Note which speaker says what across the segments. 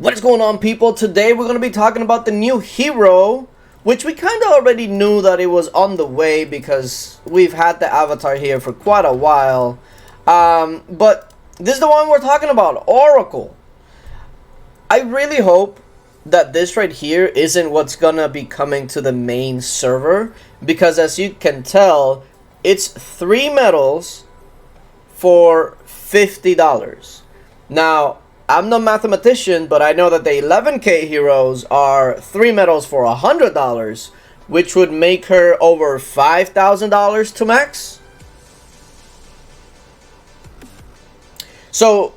Speaker 1: What is going on, people? Today we're going to be talking about the new hero, which we kind of already knew that it was on the way because we've had the avatar here for quite a while. But this is the one we're talking about, Oracle. I really hope that this right here isn't what's going to be coming to the main server, because as you can tell, it's 3 medals for $50. Now, I'm no mathematician, but I know that the 11k heroes are 3 medals for $100, which would make her over $5,000 to max. So,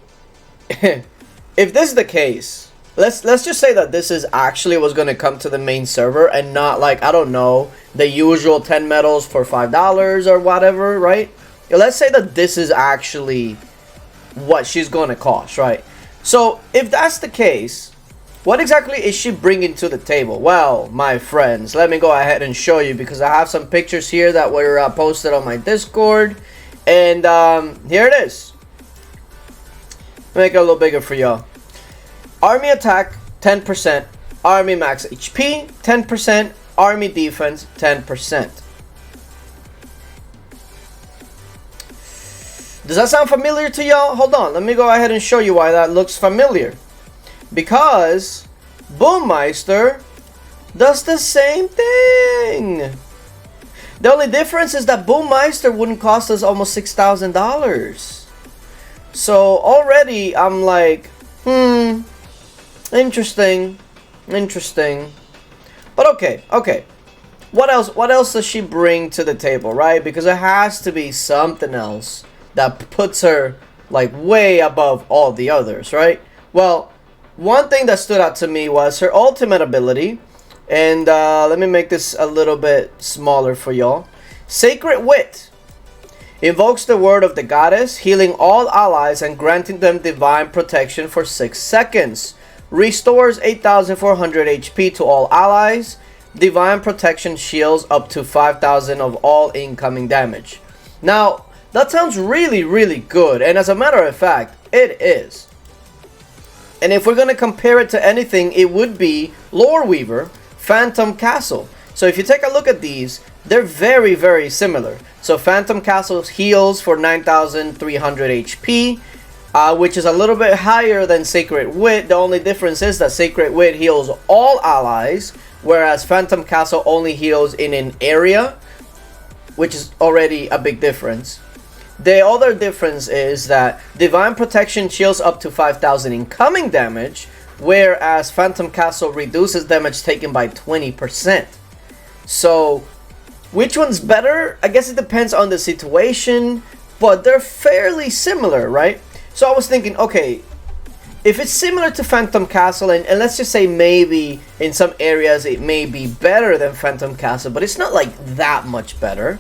Speaker 1: if this is the case, let's just say that this is actually what's going to come to the main server and not like, I don't know, the usual 10 medals for $5 or whatever, right? Let's say that this is actually what she's going to cost, right? So, if that's the case, what exactly is she bringing to the table? Well, my friends, let me go ahead and show you, because I have some pictures here that were posted on my Discord. And here it is. Make it a little bigger for y'all. Army attack, 10%. Army max HP, 10%. Army defense, 10%. Does that sound familiar to y'all? Hold on, let me go ahead and show you why that looks familiar. Because Boommeister does the same thing. The only difference is that Boommeister wouldn't cost us almost $6,000. So already I'm like, interesting. But okay. What else does she bring to the table, right? Because it has to be something else that puts her like way above all the others, right? Well, one thing that stood out to me was her ultimate ability. And let me make this a little bit smaller for y'all. Sacred Wit. Invokes the word of the goddess, healing all allies and granting them divine protection for 6 seconds. Restores 8,400 HP to all allies. Divine protection shields up to 5,000 of all incoming damage. Now, that sounds really good, and as a matter of fact, it is. And if we're going to compare it to anything, it would be Lore Weaver, Phantom Castle. So if you take a look at these, they're very similar. So Phantom Castle heals for 9,300 HP, which is a little bit higher than Sacred Wit. The only difference is that Sacred Wit heals all allies, whereas Phantom Castle only heals in an area, which is already a big difference. The other difference is that Divine Protection shields up to 5,000 incoming damage, whereas Phantom Castle reduces damage taken by 20%. So, which one's better? I guess it depends on the situation, but they're fairly similar, right? So I was thinking, okay, if it's similar to Phantom Castle, and let's just say maybe in some areas it may be better than Phantom Castle, but it's not like that much better.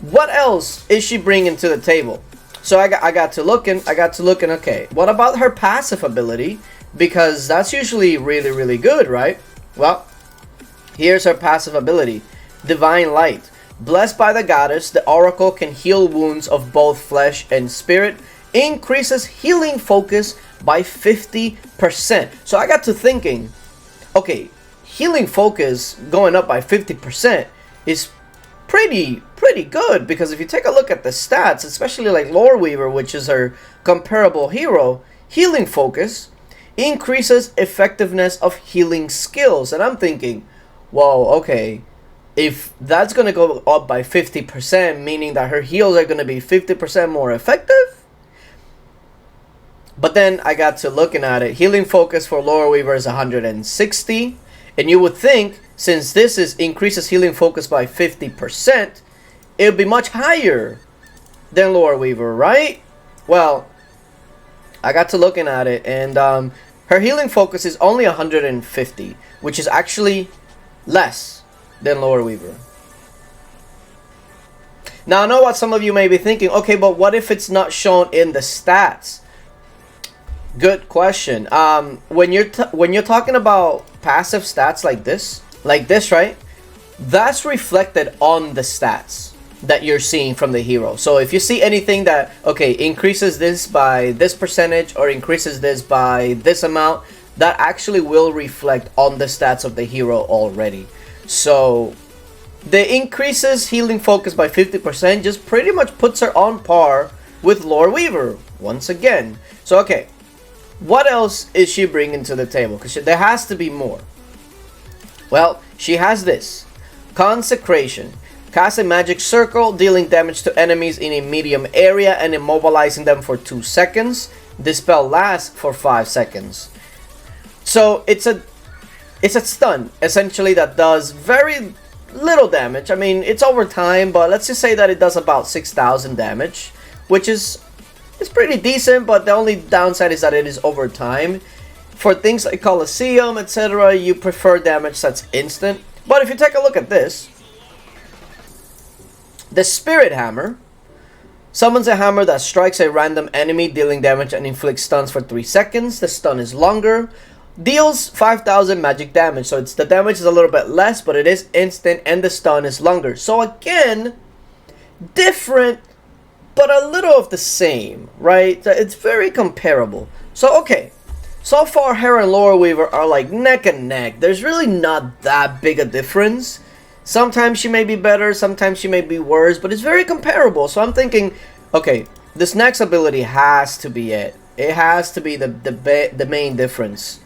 Speaker 1: What else is she bringing to the table? So I got to looking, okay, what about her passive ability? Because that's usually really good, right? Well, here's her passive ability. Divine Light. Blessed by the goddess, the oracle can heal wounds of both flesh and spirit. Increases healing focus by 50%. So I got to thinking, okay, healing focus going up by 50% is pretty good, because if you take a look at the stats, especially like Lore Weaver, which is her comparable hero, healing focus increases effectiveness of healing skills. And I'm thinking, whoa, okay, if that's going to go up by 50%, meaning that her heals are going to be 50% more effective. But then I got to looking at it. Healing focus for Lore Weaver is 160. And you would think, since this increases healing focus by 50%, it would be much higher than Lore Weaver, right? Well, I got to looking at it, and her healing focus is only 150, which is actually less than Lore Weaver. Now, I know what some of you may be thinking, okay, but what if it's not shown in the stats? Good question. When you're talking about passive stats like this, right? That's reflected on the stats that you're seeing from the hero. So if you see anything that, okay, increases this by this percentage or increases this by this amount, that actually will reflect on the stats of the hero already. So the increases healing focus by 50% just pretty much puts her on par with Lore Weaver once again. So okay, what else is she bringing to the table? Because there has to be more. Well, she has this. Consecration. Cast a magic circle, dealing damage to enemies in a medium area and immobilizing them for 2 seconds. This spell lasts for 5 seconds. So it's a stun, essentially, that does very little damage. I mean, it's over time, but let's just say that it does about 6,000 damage, which is pretty decent, but the only downside is that it is over time. For things like Colosseum, etc., you prefer damage that's instant. But if you take a look at this, the Spirit Hammer summons a hammer that strikes a random enemy, dealing damage and inflicts stuns for 3 seconds. The stun is longer, deals 5,000 magic damage. So the damage is a little bit less, but it is instant, and the stun is longer. So again, different, but a little of the same, right? It's very comparable. So okay, so far her and Lore Weaver are like neck and neck. There's really not that big a difference. Sometimes she may be better, sometimes she may be worse, but it's very comparable. So I'm thinking, okay, this next ability has to be it. It has to be the main difference.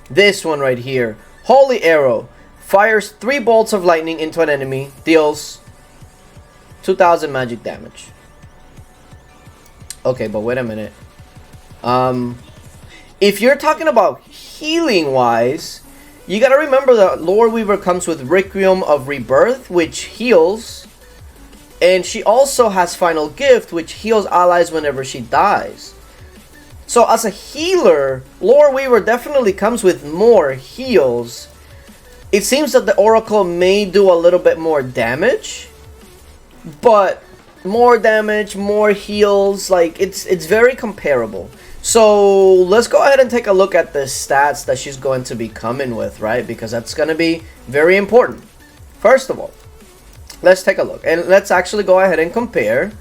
Speaker 1: This one right here. Holy Arrow. Fires 3 bolts of lightning into an enemy. Deals 2,000 magic damage. Okay, but wait a minute. If you're talking about healing wise, you gotta remember that Lore Weaver comes with Requiem of Rebirth, which heals. And she also has Final Gift, which heals allies whenever she dies. So as a healer, Lore Weaver definitely comes with more heals. It seems that the Oracle may do a little bit more damage. But more damage, more heals, like it's very comparable. So let's go ahead and take a look at the stats that she's going to be coming with, right? Because that's going to be very important. First of all, let's take a look. And let's actually go ahead and compare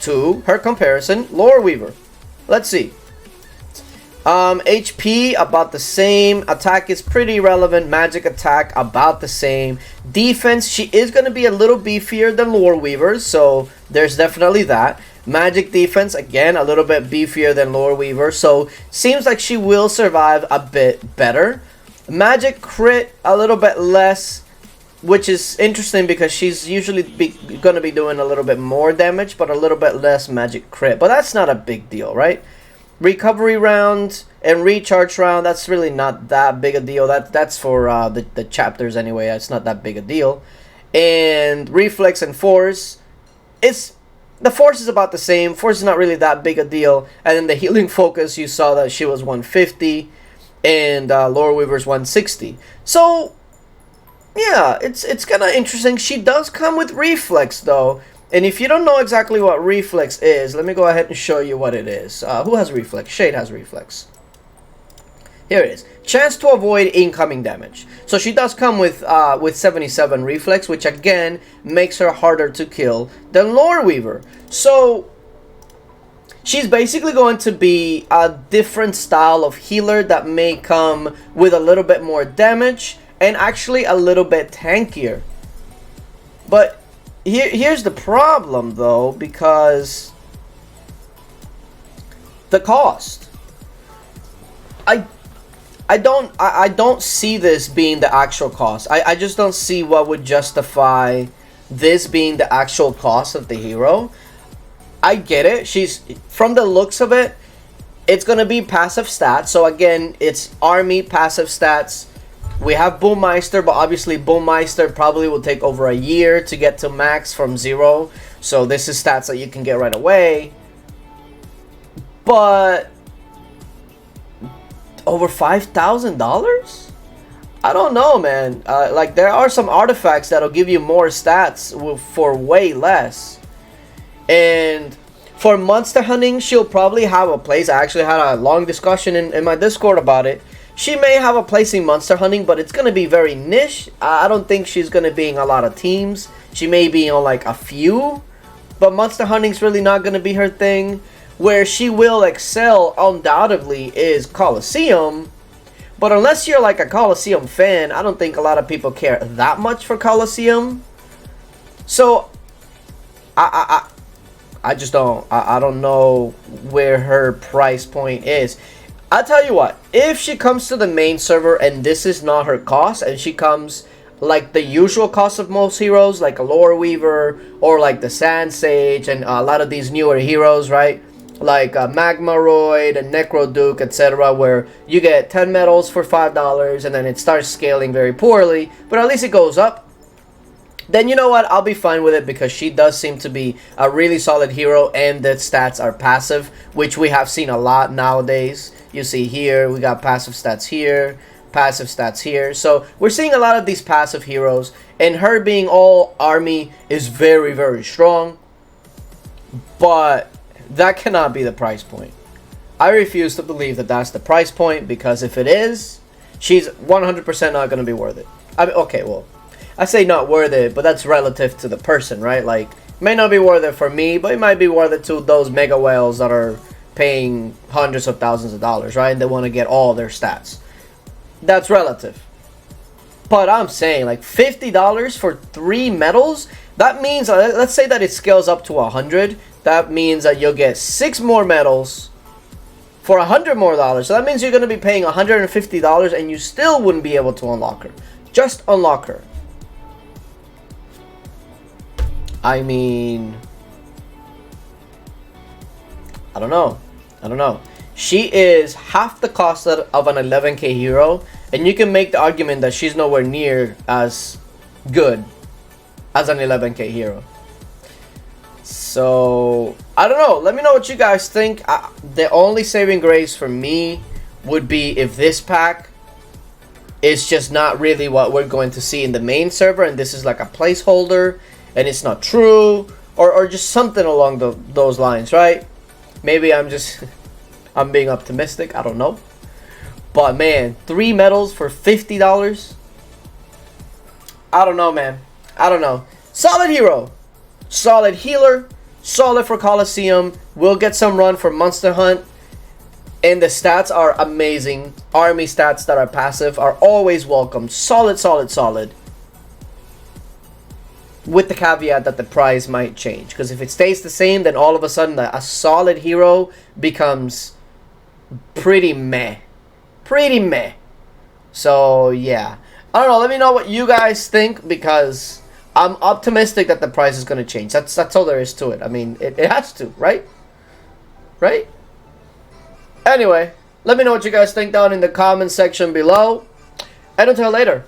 Speaker 1: to her comparison, Lore Weaver. Let's see. HP about the same. Attack is pretty relevant. Magic attack about the same. Defense, she is going to be a little beefier than Lore Weaver, so there's definitely that. Magic defense, again, a little bit beefier than Lore Weaver, so seems like she will survive a bit better. Magic crit, a little bit less, which is interesting because she's usually going to be doing a little bit more damage, but a little bit less magic crit. But that's not a big deal, right? Recovery round and recharge round, that's really not that big a deal. That's for the chapters anyway. It's not that big a deal. And reflex and force, the force is about the same. Force is not really that big a deal. And then the healing focus, you saw that she was 150 and Lore Weaver's 160. So yeah, it's kind of interesting. She does come with reflex though. And if you don't know exactly what reflex is, let me go ahead and show you what it is. Who has reflex? Shade has reflex. Here it is. Chance to avoid incoming damage. So she does come with 77 reflex, which again makes her harder to kill than Lore Weaver. So she's basically going to be a different style of healer that may come with a little bit more damage and actually a little bit tankier. But here's the problem though, because the cost. I don't see this being the actual cost. I just don't see what would justify this being the actual cost of the hero. I get it. She's, from the looks of it, it's going to be passive stats. So again, it's army passive stats. We have Boomeister, but obviously Boomeister probably will take over a year to get to max from 0. So this is stats that you can get right away. But over $5,000? I don't know, man. Like, there are some artifacts that'll give you more stats for way less. And for monster hunting, she'll probably have a place. I actually had a long discussion in my Discord about it. She may have a place in monster hunting, but it's going to be very niche. I don't think she's going to be in a lot of teams. She may be on like a few. But monster hunting's really not going to be her thing. Where she will excel undoubtedly is Colosseum. But unless you're like a Coliseum fan, I don't think a lot of people care that much for Coliseum. So I just don't. I don't know where her price point is. I'll tell you what. If she comes to the main server and this is not her cost, and she comes like the usual cost of most heroes, like a Lore Weaver or like the Sand Sage and a lot of these newer heroes, right? Like Magmaroid and Necroduke, etc., where you get 10 medals for $5 and then it starts scaling very poorly, but at least it goes up. Then you know what, I'll be fine with it because she does seem to be a really solid hero and the stats are passive, which we have seen a lot nowadays. You see here, we got passive stats here, passive stats here. So we're seeing a lot of these passive heroes, and her being all army is very, very strong. But that cannot be the price point. I refuse to believe that that's the price point, because if it is, she's 100% not going to be worth it. I mean, okay, well, I say not worth it, but that's relative to the person, right? Like, it may not be worth it for me, but it might be worth it to those mega whales that are paying hundreds of thousands of dollars, right? And they want to get all their stats. That's relative. But I'm saying, like, $50 for 3 medals? That means, let's say that it scales up to 100. That means that you'll get 6 more medals for $100 more. So that means you're going to be paying $150 and you still wouldn't be able to unlock her. Just unlock her. I mean, I don't know. She is half the cost of an 11k hero, and you can make the argument that she's nowhere near as good as an 11k hero. So, I don't know. Let me know what you guys think. The only saving grace for me would be if this pack is just not really what we're going to see in the main server, and this is like a placeholder, and it's not true, or just something along those lines, right? Maybe I'm being optimistic. I don't know. But man, 3 medals for $50? I don't know, man. I don't know. Solid hero. Solid healer. Solid for Coliseum. We'll get some run for Monster Hunt. And the stats are amazing. Army stats that are passive are always welcome. Solid, solid, solid. With the caveat that the price might change. Because if it stays the same, then all of a sudden a solid hero becomes pretty meh. Pretty meh. So, yeah. I don't know. Let me know what you guys think, because I'm optimistic that the price is going to change. That's all there is to it. I mean, it has to, right? Right? Anyway, let me know what you guys think down in the comment section below. And until later.